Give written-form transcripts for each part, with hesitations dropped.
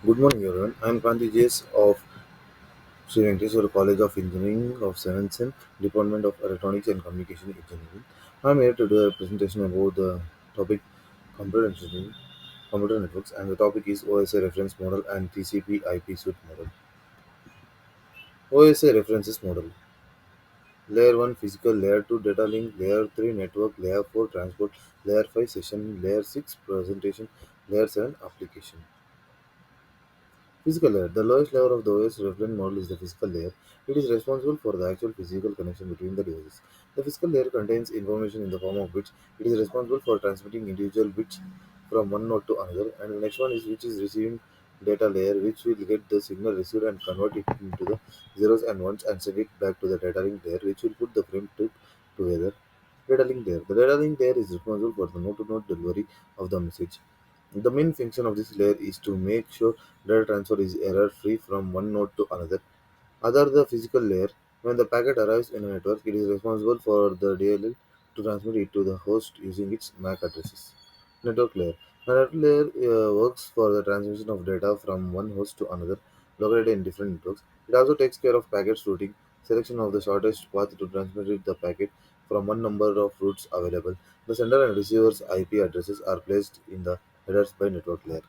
Good morning, everyone. I'm Kanti JS of Sri Venkateswara College of Engineering of 7th Sem, Department of Electronics and Communication Engineering. I'm here to do a presentation about the topic computer engineering, computer networks, and the topic is OSI reference model and TCP/IP suite model. OSI references model: Layer 1 physical, Layer 2 data link, Layer 3 network, Layer 4 transport, Layer 5 session, Layer 6 presentation, Layer 7 application. Physical layer. The lowest layer of the OS reference model is the physical layer. It is responsible for the actual physical connection between the devices. The physical layer contains information in the form of bits. It is responsible for transmitting individual bits from one node to another. And the next one is which is receiving data layer, which will get the signal received and convert it into the zeros and ones and send it back to the data link layer, which will put the frame together. Data link layer. The data link layer is responsible for the node-to-node delivery of the message. The main function of this layer is to make sure data transfer is error-free from one node to another. Other the physical layer, when the packet arrives in a network, it is responsible for the DLL to transmit it to the host using its MAC addresses. Network layer. The network layer works for the transmission of data from one host to another, located in different networks. It also takes care of packet routing, selection of the shortest path to transmit the packet from one number of routes available. The sender and receiver's IP addresses are placed in the headers by network layer.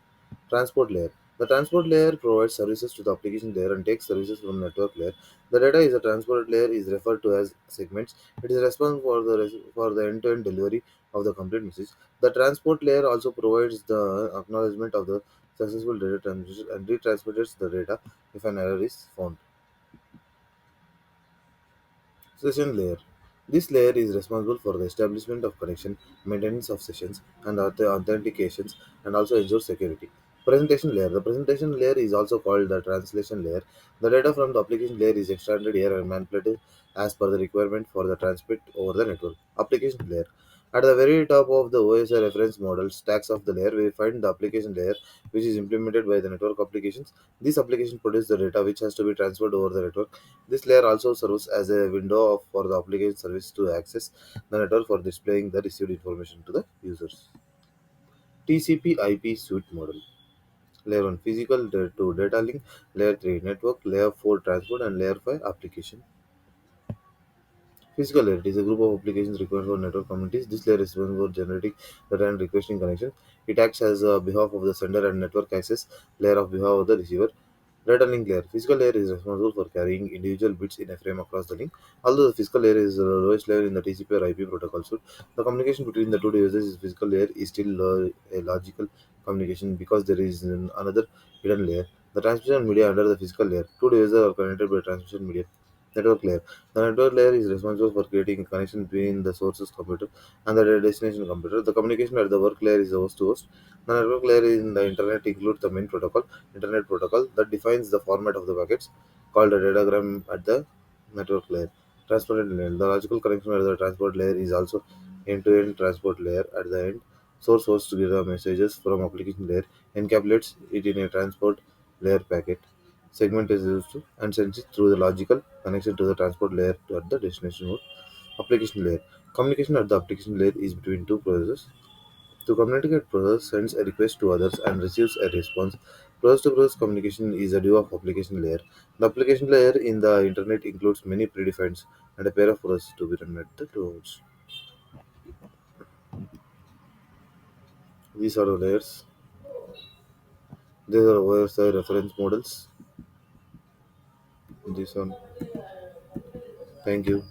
Transport layer. The transport layer provides services to the application layer and takes services from network layer. The data is a transport layer is referred to as segments. It is responsible for the end-to-end delivery of the complete message. The transport layer also provides the acknowledgement of the successful data transmission and retransmits the data if an error is found. Session layer. This layer is responsible for the establishment of connection, maintenance of sessions, and authentications, and also ensures security. Presentation layer. The presentation layer is also called the translation layer. The data from the application layer is extracted here and manipulated as per the requirement for the transmit over the network. Application layer. At the very top of the OSI reference model stacks of the layer, we find the application layer, which is implemented by the network applications. This application produces the data which has to be transferred over the network. This layer also serves as a window for the application service to access the network for displaying the received information to the users. TCP/IP suite model. Layer 1 physical to data link, layer 3 network, layer 4 transport, and layer 5 application. Physical layer is a group of applications required for network communities. This layer is responsible for generating data and requesting connection. It acts as a behalf of the sender and network access layer of behalf of the receiver. Data link layer. Physical layer is responsible for carrying individual bits in a frame across the link. Although the physical layer is the lowest layer in the TCP or IP protocol suite, the communication between the two devices is physical layer is still a logical communication because there is another hidden layer. The transmission media under the physical layer. Two devices are connected by transmission media. Network layer. The network layer is responsible for creating a connection between the source's computer and the destination computer. The communication at the work layer is host to host. The network layer in the internet includes the main protocol, Internet Protocol, that defines the format of the packets, called a datagram at the network layer. Transport layer. The logical connection at the transport layer is also end-to-end transport layer at the end. Source host to get the messages from application layer, encapsulates it in a transport layer packet. Segment is used to and sends it through the logical connection to the transport layer to at the destination node. Application layer. Communication at the application layer is between two processes. To communicate, process sends a request to others and receives a response. Process-to-process communication is a duo of application layer. The application layer in the internet includes many predefined and a pair of processes to be run at the two nodes. These are the layers. These are OSI reference models. This one. Thank you.